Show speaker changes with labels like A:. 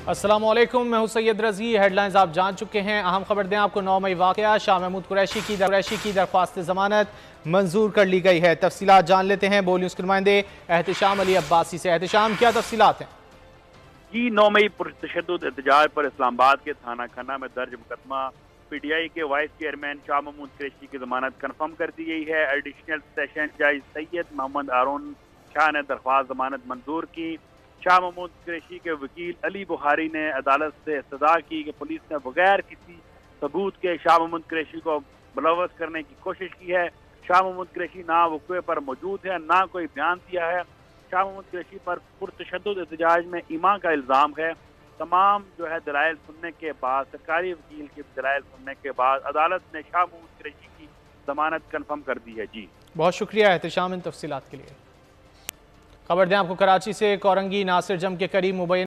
A: अस्सलामुअलैकुम, मैं हूं सैयद रजी। हेडलाइंस आप जान चुके हैं। अहम खबर दें आपको। 9 मई वाक़या, शाह महमूद कुरैशी की दरख्वास्त जमानत मंजूर कर ली गई है। तफसीलात जान लेते हैं बोल न्यूज़ के नुमाइंदे एहतिशाम अली अब्बासी से। एहतिशाम, क्या तफसीलात हैं?
B: जी, 9 मई पुरतशद्दुद एहतजाज पर इस्लामाबाद के थाना खन्ना में दर्ज मुकदमा पीटीआई के वाइस चेयरमैन शाह महमूद कुरैशी की जमानत कन्फर्म कर दी गई है। एडिशनल सेशन जज सैयद मोहम्मद हारून शाह ने दरख्वास्त जमानत मंजूर की। शाह महमूद कुरैशी के वकील अली बुहारी ने अदालत से इस्तदा की कि पुलिस ने बगैर किसी सबूत के शाह महमूद कुरैशी को मुलव्वस करने की कोशिश की है। शाह महमूद कुरैशी ना वक़्वे पर मौजूद है, ना कोई बयान दिया है। शाह महमूद कुरैशी पर पुरतशद्दुद एहतजाज में ईमा का इल्ज़ाम है। तमाम जो है दलाइल सुनने के बाद, सरकारी वकील के दलाइल सुनने के बाद अदालत ने शाह महमूद कुरैशी की जमानत कन्फर्म कर दी है। जी,
A: बहुत शुक्रिया एहतिशाम इन तफसीलात के लिए। खबर दें आपको कराची से। कोरंगी नासिर जम के करीब मुबैना